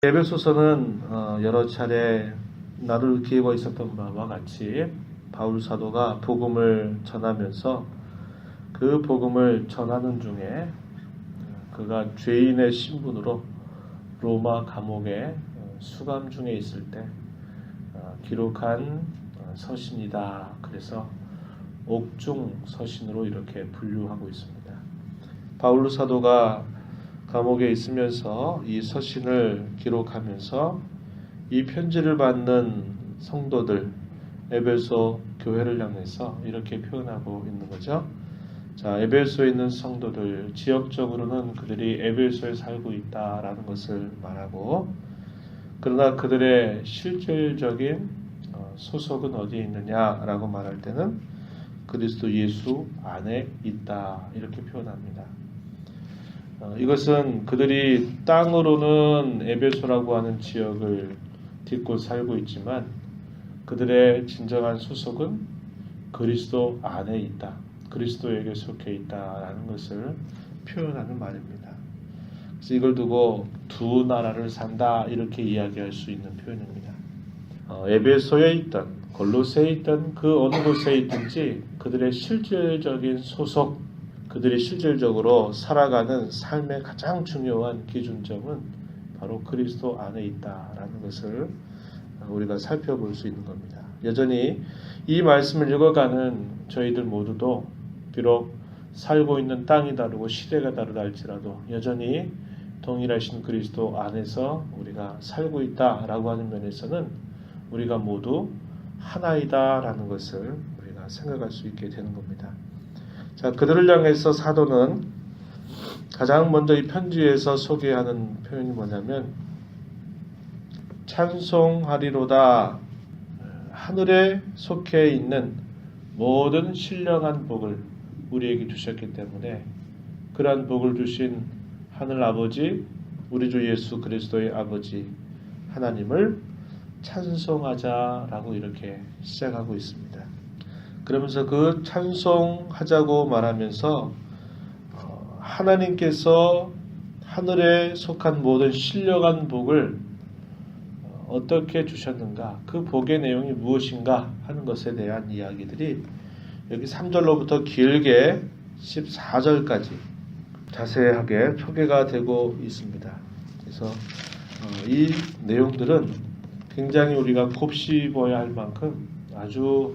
에베소서는 여러 차례 나눌 기회가 있었던 바와 같이 바울 사도가 복음을 전하면서 그 복음을 전하는 중에 그가 죄인의 신분으로 로마 감옥에 수감 중에 있을 때 기록한 서신이다. 그래서 옥중 서신으로 이렇게 분류하고 있습니다. 바울 사도가 감옥에 있으면서 이 서신을 기록하면서 이 편지를 받는 성도들, 에베소 교회를 향해서 이렇게 표현하고 있는 거죠. 자, 에베소에 있는 성도들, 지역적으로는 그들이 에베소에 살고 있다라는 것을 말하고, 그러나 그들의 실질적인 소속은 어디에 있느냐라고 말할 때는 그리스도 예수 안에 있다 이렇게 표현합니다. 이것은 그들이 땅으로는 에베소라고 하는 지역을 딛고 살고 있지만 그들의 진정한 소속은 그리스도 안에 있다. 그리스도에게 속해 있다라는 것을 표현하는 말입니다. 그래서 이걸 두고 두 나라를 산다 이렇게 이야기할 수 있는 표현입니다. 에베소에 있던 골로새에 있던 그 어느 곳에 있든지 그들의 실질적인 소속, 그들이 실질적으로 살아가는 삶의 가장 중요한 기준점은 바로 그리스도 안에 있다라는 것을 우리가 살펴볼 수 있는 겁니다. 여전히 이 말씀을 읽어가는 저희들 모두도 비록 살고 있는 땅이 다르고 시대가 다르다 할지라도 여전히 동일하신 그리스도 안에서 우리가 살고 있다라고 하는 면에서는 우리가 모두 하나이다라는 것을 우리가 생각할 수 있게 되는 겁니다. 자, 그들을 향해서 사도는 가장 먼저 이 편지에서 소개하는 표현이 뭐냐면 찬송하리로다. 하늘에 속해 있는 모든 신령한 복을 우리에게 주셨기 때문에 그러한 복을 주신 하늘 아버지, 우리 주 예수 그리스도의 아버지 하나님을 찬송하자라고 이렇게 시작하고 있습니다. 그러면서 그 찬송하자고 말하면서 하나님께서 하늘에 속한 모든 신령한 복을 어떻게 주셨는가, 그 복의 내용이 무엇인가 하는 것에 대한 이야기들이 여기 3절로부터 길게 14절까지 자세하게 소개가 되고 있습니다. 그래서 이 내용들은 굉장히 우리가 곱씹어야 할 만큼 아주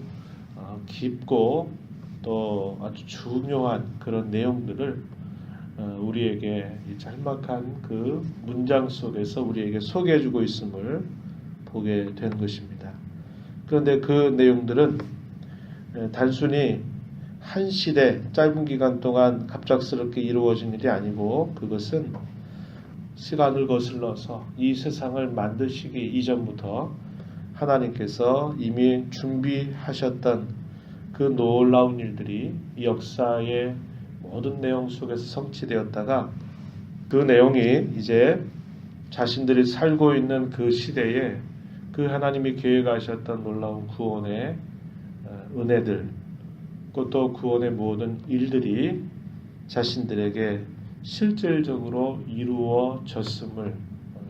깊고 또 아주 중요한 그런 내용들을 우리에게 이 짤막한 그 문장 속에서 우리에게 소개해주고 있음을 보게 된 것입니다. 그런데 그 내용들은 단순히 한 시대 짧은 기간 동안 갑작스럽게 이루어진 일이 아니고 그것은 시간을 거슬러서 이 세상을 만드시기 이전부터 하나님께서 이미 준비하셨던 그 놀라운 일들이 이 역사의 모든 내용 속에서 성취되었다가 그 내용이 이제 자신들이 살고 있는 그 시대에 그 하나님이 계획하셨던 놀라운 구원의 은혜들, 또 구원의 모든 일들이 자신들에게 실질적으로 이루어졌음을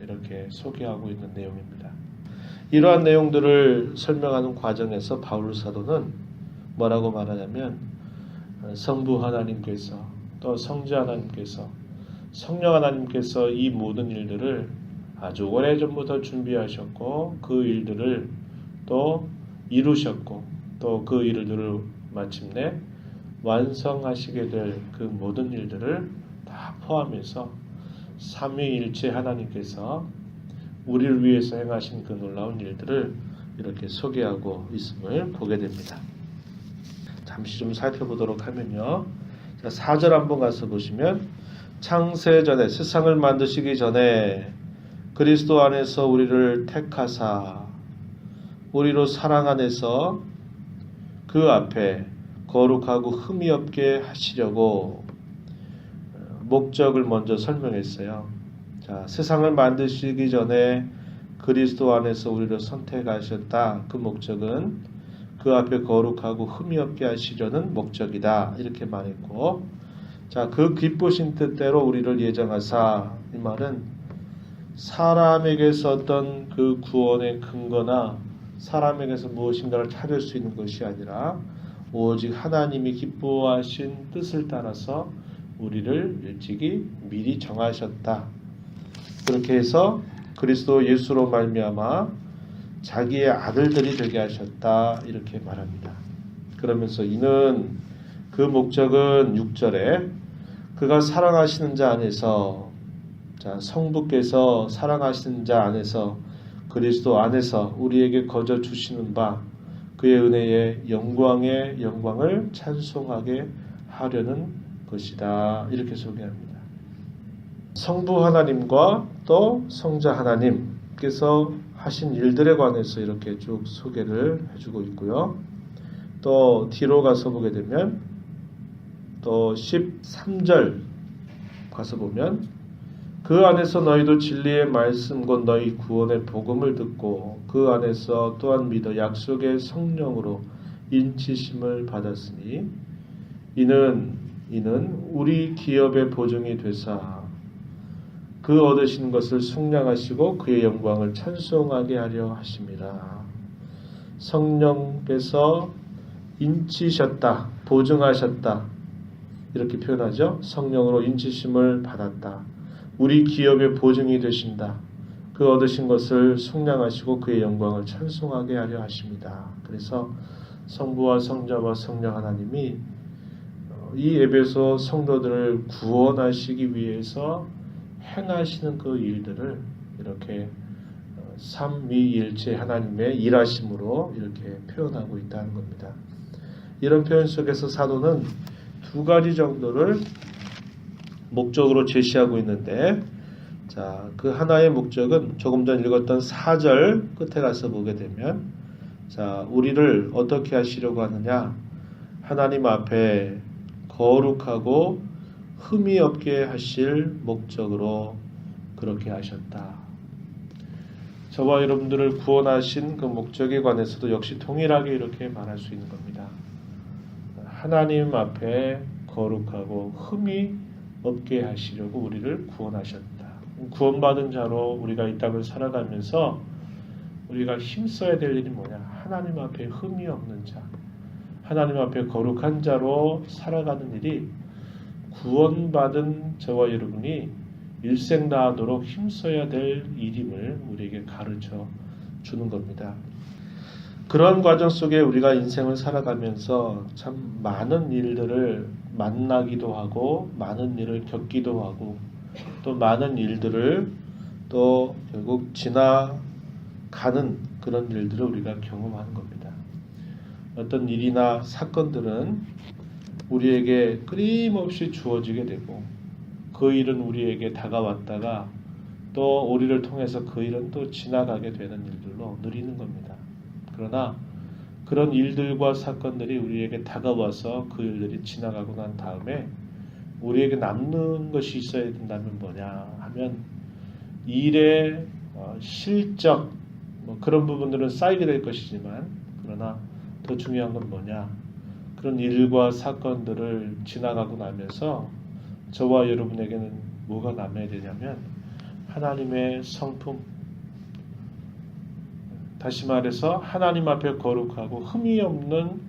이렇게 소개하고 있는 내용입니다. 이러한 내용들을 설명하는 과정에서 바울 사도는 뭐라고 말하냐면 성부 하나님께서 또 성자 하나님께서 성령 하나님께서 이 모든 일들을 아주 오래전부터 준비하셨고 그 일들을 또 이루셨고 또 그 일들을 마침내 완성하시게 될 그 모든 일들을 다 포함해서 삼위일체 하나님께서 우리를 위해서 행하신 그 놀라운 일들을 이렇게 소개하고 있음을 보게 됩니다. 잠시 좀 살펴보도록 하면요. 4절 한번 가서 보시면 창세전에 세상을 만드시기 전에 그리스도 안에서 우리를 택하사 우리로 사랑 안에서 그 앞에 거룩하고 흠이 없게 하시려고 목적을 먼저 설명했어요. 자, 세상을 만드시기 전에 그리스도 안에서 우리를 선택하셨다. 그 목적은 그 앞에 거룩하고 흠이 없게 하시려는 목적이다. 이렇게 말했고, 자, 그 기쁘신 뜻대로 우리를 예정하사, 이 말은 사람에게서 어떤 그 구원의 근거나 사람에게서 무엇인가를 찾을 수 있는 것이 아니라 오직 하나님이 기뻐하신 뜻을 따라서 우리를 일찍이 미리 정하셨다. 그렇게 해서 그리스도 예수로 말미암아 자기의 아들들이 되게 하셨다. 이렇게 말합니다. 그러면서 이는 그 목적은 6절에 그가 사랑하시는 자 안에서, 자, 성부께서 사랑하시는 자 안에서 그리스도 안에서 우리에게 거저 주시는 바 그의 은혜의 영광의 영광을 찬송하게 하려는 것이다. 이렇게 소개합니다. 성부 하나님과 또 성자 하나님께서 하신 일들에 관해서 이렇게 쭉 소개를 해주고 있고요. 또 뒤로 가서 보게 되면 또 13절 가서 보면 그 안에서 너희도 진리의 말씀 곧 너희 구원의 복음을 듣고 그 안에서 또한 믿어 약속의 성령으로 인치심을 받았으니 이는 우리 기업의 보증이 되사 그 얻으신 것을 속량하시고 그의 영광을 찬송하게 하려 하심이라. 성령께서 인치셨다, 보증하셨다 이렇게 표현하죠. 성령으로 인치심을 받았다. 우리 기업의 보증이 되신다. 그 얻으신 것을 속량하시고 그의 영광을 찬송하게 하려 하십니다. 그래서 성부와 성자와 성령 하나님이 이 에베소 성도들을 구원하시기 위해서 행하시는 그 일들을 이렇게 삼위일체 하나님의 일하심으로 이렇게 표현하고 있다는 겁니다. 이런 표현 속에서 사도는 두 가지 정도를 목적으로 제시하고 있는데, 자, 그 하나의 목적은 조금 전 읽었던 4절 끝에 가서 보게 되면, 자, 우리를 어떻게 하시려고 하느냐? 하나님 앞에 거룩하고 흠이 없게 하실 목적으로 그렇게 하셨다. 저와 여러분들을 구원하신 그 목적에 관해서도 역시 동일하게 이렇게 말할 수 있는 겁니다. 하나님 앞에 거룩하고 흠이 없게 하시려고 우리를 구원하셨다. 구원받은 자로 우리가 이 땅을 살아가면서 우리가 힘써야 될 일이 뭐냐? 하나님 앞에 흠이 없는 자, 하나님 앞에 거룩한 자로 살아가는 일이 구원받은 저와 여러분이 일생 다하도록 힘써야 될 일임을 우리에게 가르쳐 주는 겁니다. 그러한 과정 속에 우리가 인생을 살아가면서 참 많은 일들을 만나기도 하고 많은 일을 겪기도 하고 또 많은 일들을 또 결국 지나가는 그런 일들을 우리가 경험하는 겁니다. 어떤 일이나 사건들은 우리에게 끊임없이 주어지게 되고 그 일은 우리에게 다가왔다가 또 우리를 통해서 그 일은 또 지나가게 되는 일들로 누리는 겁니다. 그러나 그런 일들과 사건들이 우리에게 다가와서 그 일들이 지나가고 난 다음에 우리에게 남는 것이 있어야 된다면 뭐냐 하면 일의 실적 그런 부분들은 쌓이게 될 것이지만 그러나 더 중요한 건 뭐냐, 그런 일과 사건들을 지나가고 나면서 저와 여러분에게는 뭐가 남아야 되냐면 하나님의 성품, 다시 말해서 하나님 앞에 거룩하고 흠이 없는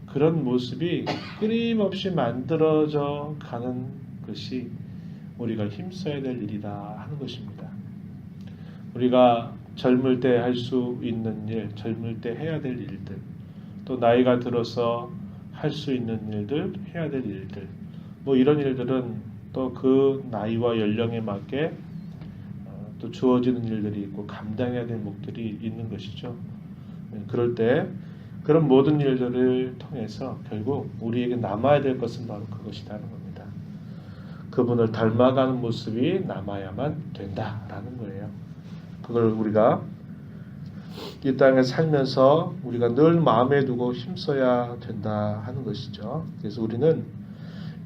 그런 모습이 끊임없이 만들어져 가는 것이 우리가 힘써야 될 일이다 하는 것입니다. 우리가 젊을 때 할 수 있는 일, 젊을 때 해야 될 일들, 또 나이가 들어서 할 수 있는 일들, 해야 될 일들, 이런 일들은 또 그 나이와 연령에 맞게 또 주어지는 일들이 있고 감당해야 될 몫들이 있는 것이죠. 그럴 때 그런 모든 일들을 통해서 결국 우리에게 남아야 될 것은 바로 그것이라는 겁니다. 그분을 닮아가는 모습이 남아야만 된다라는 거예요. 그걸 우리가 이 땅에 살면서 우리가 늘 마음에 두고 힘써야 된다 하는 것이죠. 그래서 우리는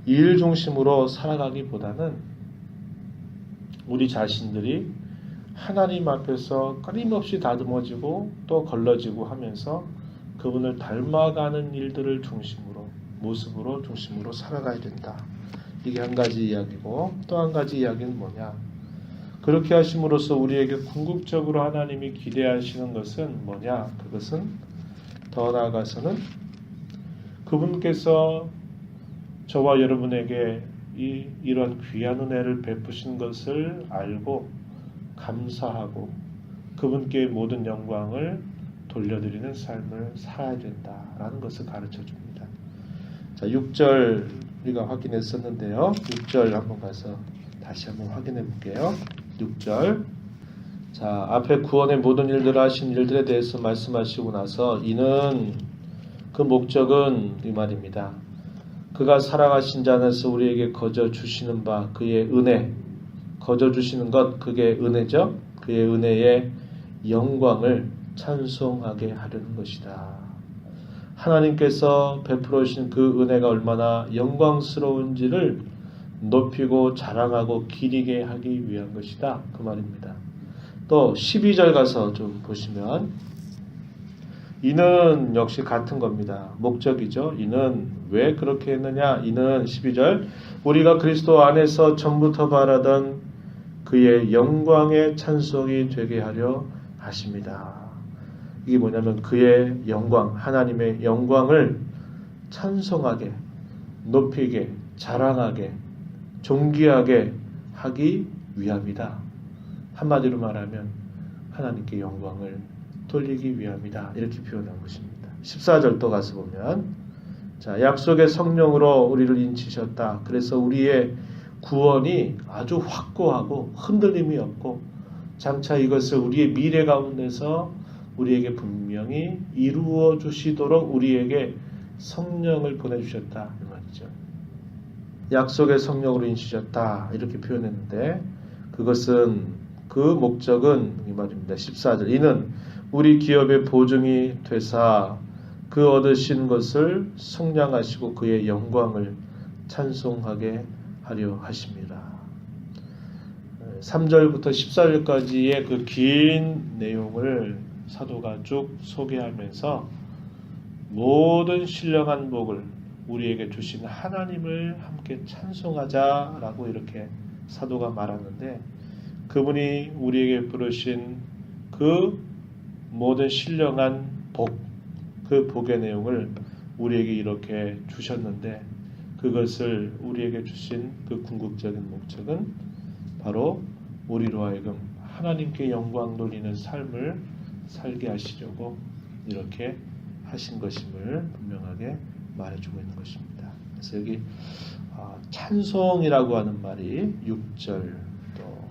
일 중심으로 살아가기보다는 우리 자신들이 하나님 앞에서 끊임없이 다듬어지고 또 걸러지고 하면서 그분을 닮아가는 일들을 중심으로, 모습으로 중심으로 살아가야 된다. 이게 한 가지 이야기고, 또 한 가지 이야기는 뭐냐? 그렇게 하심으로써 우리에게 궁극적으로 하나님이 기대하시는 것은 뭐냐? 그것은 더 나아가서는 그분께서 저와 여러분에게 이런 귀한 은혜를 베푸신 것을 알고 감사하고 그분께 모든 영광을 돌려드리는 삶을 살아야 된다라는 것을 가르쳐 줍니다. 자, 6절 우리가 확인했었는데요. 6절 한번 가서 다시 한번 확인해 볼게요. 6절. 자, 앞에 구원의 모든 일들을 하신 일들에 대해서 말씀하시고 나서 이는 그 목적은 이 말입니다. 그가 살아가신 자 안에서 우리에게 거저 주시는 바 그의 은혜, 거저 주시는 것 그게 은혜죠. 그의 은혜의 영광을 찬송하게 하려는 것이다. 하나님께서 베풀어 주신 그 은혜가 얼마나 영광스러운지를 높이고 자랑하고 기리게 하기 위한 것이다. 그 말입니다. 또 12절 가서 좀 보시면 이는 역시 같은 겁니다. 목적이죠. 이는 왜 그렇게 했느냐? 이는 12절 우리가 그리스도 안에서 전부터 바라던 그의 영광의 찬송이 되게 하려 하십니다. 이게 뭐냐면 그의 영광, 하나님의 영광을 찬송하게, 높이게, 자랑하게, 존귀하게 하기 위함이다. 한마디로 말하면 하나님께 영광을 돌리기 위함이다. 이렇게 표현한 것입니다. 14절도 가서 보면 자, 약속의 성령으로 우리를 인치셨다. 그래서 우리의 구원이 아주 확고하고 흔들림이 없고 장차 이것을 우리의 미래 가운데서 우리에게 분명히 이루어 주시도록 우리에게 성령을 보내주셨다. 이 말이죠. 약속의 성령으로 인치셨다. 이렇게 표현했는데 그것은 그 목적은 이 말입니다. 14절 이는 우리 기업의 보증이 되사 그 얻으신 것을 속량하시고 그의 영광을 찬송하게 하려 하십니다. 3절부터 14절까지의 그 긴 내용을 사도가 쭉 소개하면서 모든 신령한 복을 우리에게 주신 하나님을 함께 찬송하자라고 이렇게 사도가 말하는데 그분이 우리에게 부르신 그 모든 신령한 복, 그 복의 내용을 우리에게 이렇게 주셨는데 그것을 우리에게 주신 그 궁극적인 목적은 바로 우리로 하여금 하나님께 영광 돌리는 삶을 살게 하시려고 이렇게 하신 것임을 분명하게 말해주고 있는 것입니다. 그래서 여기 찬송이라고 하는 말이 6절 또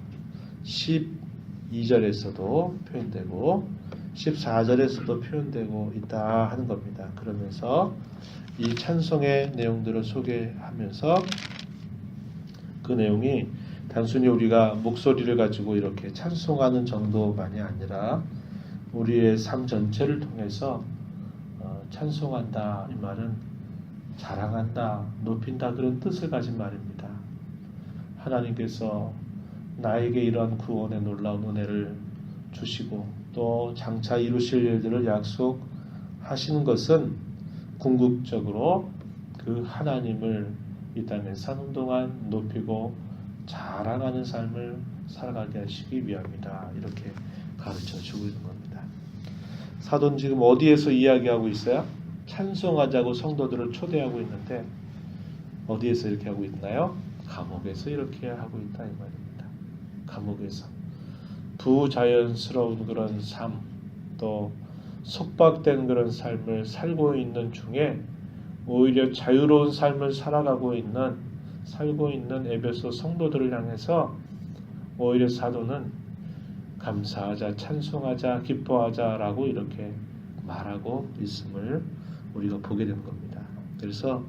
12절에서도 표현되고 14절에서도 표현되고 있다 하는 겁니다. 그러면서 이 찬송의 내용들을 소개하면서 그 내용이 단순히 우리가 목소리를 가지고 이렇게 찬송하는 정도만이 아니라 우리의 삶 전체를 통해서 찬송한다 이 말은 자랑한다 높인다 그런 뜻을 가진 말입니다. 하나님께서 나에게 이런 구원의 놀라운 은혜를 주시고 또 장차 이루실 일들을 약속하시는 것은 궁극적으로 그 하나님을 이 땅에 사는 동안 높이고 자랑하는 삶을 살아가게 하시기 위함이다. 이렇게 가르쳐 주고 있는 겁니다. 사도는 지금 어디에서 이야기하고 있어요? 찬송하자고 성도들을 초대하고 있는데 어디에서 이렇게 하고 있나요? 감옥에서 이렇게 하고 있다 이 말입니다. 감옥에서 부자연스러운 그런 삶, 또 속박된 그런 삶을 살고 있는 중에 오히려 자유로운 삶을 살고 있는 에베소 성도들을 향해서 오히려 사도는 감사하자, 찬송하자, 기뻐하자라고 이렇게 말하고 있음을 우리가 보게 되는 겁니다. 그래서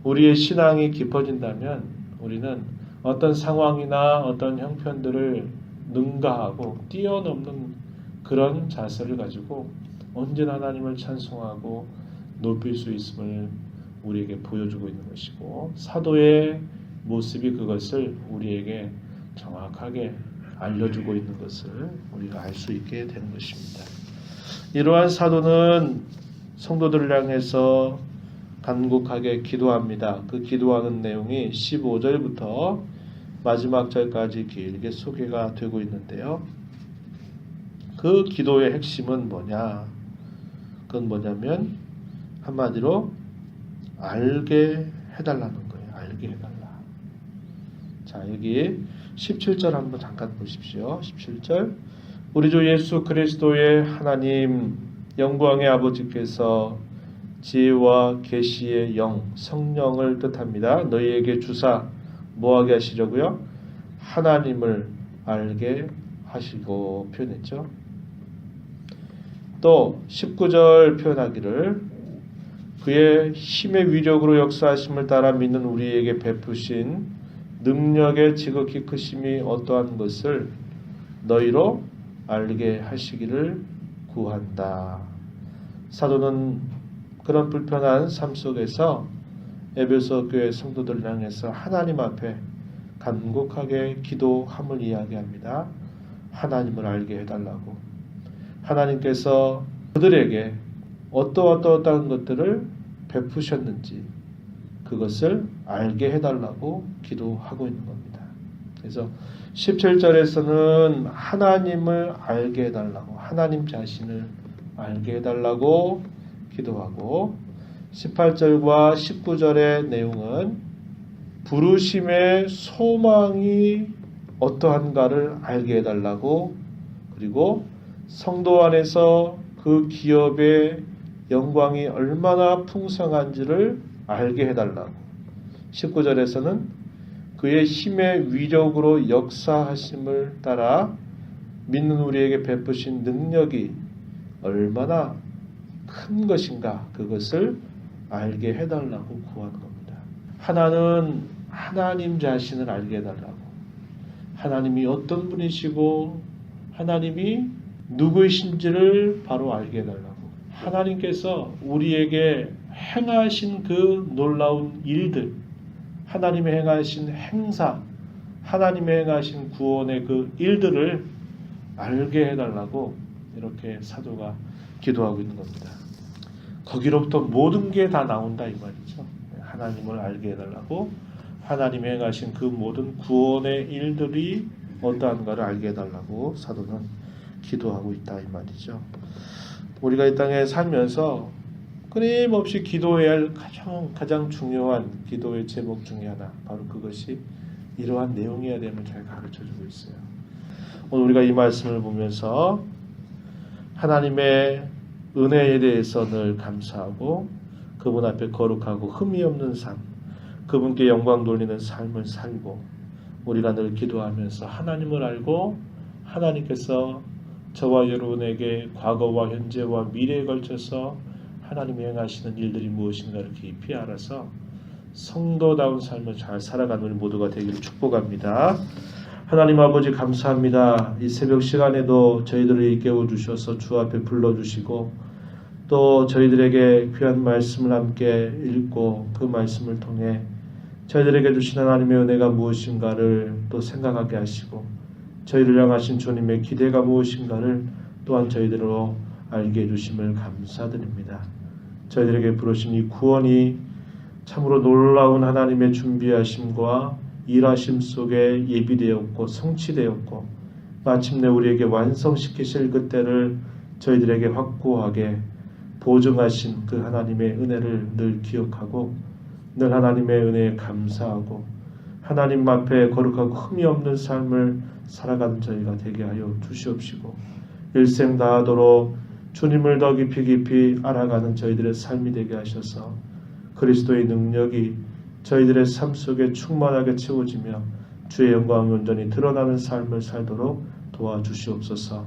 우리의 신앙이 깊어진다면 우리는 어떤 상황이나 어떤 형편들을 능가하고 뛰어넘는 그런 자세를 가지고 언제나 하나님을 찬송하고 높일 수 있음을 우리에게 보여주고 있는 것이고 사도의 모습이 그것을 우리에게 정확하게 알려주고 있는 것을 우리가 알 수 있게 되는 것입니다. 이러한 사도는 성도들을 향해서 간곡하게 기도합니다. 그 기도하는 내용이 15절부터 마지막 절까지 길게 소개가 되고 있는데요. 그 기도의 핵심은 뭐냐? 그건 뭐냐면 한마디로 알게 해달라는 거예요. 알게 해달라. 자, 여기 17절 한번 잠깐 보십시오. 17절. 우리 주 예수 그리스도의 하나님 영광의 아버지께서 지혜와 계시의 영 성령을 뜻합니다. 너희에게 주사 뭐하게 하시려고요? 하나님을 알게 하시고 표현했죠. 또 19절 표현하기를 그의 힘의 위력으로 역사하심을 따라 믿는 우리에게 베푸신 능력의 지극히 크심이 어떠한 것을 너희로 알게 하시기를 구한다. 사도는 그런 불편한 삶 속에서 에베소 교회 성도들을 향해서 하나님 앞에 간곡하게 기도함을 이야기합니다. 하나님을 알게 해달라고. 하나님께서 그들에게 어떠한 것들을 베푸셨는지 그것을 알게 해달라고 기도하고 있는 겁니다. 그래서 17절에서는 하나님을 알게 해달라고, 하나님 자신을 알게 해달라고 기도하고, 18절과 19절의 내용은 부르심의 소망이 어떠한가를 알게 해달라고, 그리고 성도 안에서 그 기업의 영광이 얼마나 풍성한지를 알게 해달라고, 19절에서는 그의 힘의 위력으로 역사하심을 따라 믿는 우리에게 베푸신 능력이 얼마나 큰 것인가 그것을 알게 해달라고 구하는 겁니다. 하나는 하나님 자신을 알게 해달라고, 하나님이 어떤 분이시고 하나님이 누구이신지를 바로 알게 해달라고, 하나님께서 우리에게 행하신 그 놀라운 일들, 하나님의 행하신 행사, 하나님의 행하신 구원의 그 일들을 알게 해달라고 이렇게 사도가 기도하고 있는 겁니다. 거기로부터 모든 게 다 나온다 이 말이죠. 하나님을 알게 해달라고, 하나님이 행하신 그 모든 구원의 일들이 어떠한가를 알게 해달라고 사도는 기도하고 있다 이 말이죠. 우리가 이 땅에 살면서 끊임없이 기도해야 할 가장 중요한 기도의 제목 중에 하나, 바로 그것이 이러한 내용이어야 됨을 잘 가르쳐주고 있어요. 오늘 우리가 이 말씀을 보면서 하나님의 은혜에 대해서 늘 감사하고 그분 앞에 거룩하고 흠이 없는 삶, 그분께 영광 돌리는 삶을 살고, 우리가 늘 기도하면서 하나님을 알고 하나님께서 저와 여러분에게 과거와 현재와 미래에 걸쳐서 하나님이 행하시는 일들이 무엇인가를 깊이 알아서 성도다운 삶을 잘 살아가는 우리 모두가 되기를 축복합니다. 하나님 아버지 감사합니다. 이 새벽 시간에도 저희들을 일깨워 주셔서 주 앞에 불러주시고 또 저희들에게 귀한 말씀을 함께 읽고 그 말씀을 통해 저희들에게 주신 하나님의 은혜가 무엇인가를 또 생각하게 하시고 저희를 향하신 주님의 기대가 무엇인가를 또한 저희들로 알게 해주심을 감사드립니다. 저희들에게 부르신 이 구원이 참으로 놀라운 하나님의 준비하심과 일하심 속에 예비되었고 성취되었고 마침내 우리에게 완성시키실 그때를 저희들에게 확고하게 보증하신 그 하나님의 은혜를 늘 기억하고 늘 하나님의 은혜에 감사하고 하나님 앞에 거룩하고 흠이 없는 삶을 살아가는 저희가 되게 하여 주시옵시고 일생 다하도록 주님을 더 깊이 알아가는 저희들의 삶이 되게 하셔서 그리스도의 능력이 저희들의 삶 속에 충만하게 채워지며 주의 영광이 온전히 드러나는 삶을 살도록 도와주시옵소서.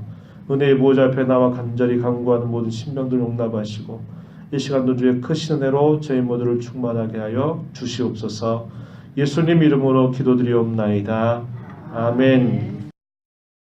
은혜의 보좌 앞에 나와 간절히 간구하는 모든 신명들 용납하시고 이 시간도 주의 크신 은혜로 저희 모두를 충만하게 하여 주시옵소서. 예수님 이름으로 기도드리옵나이다. 아멘.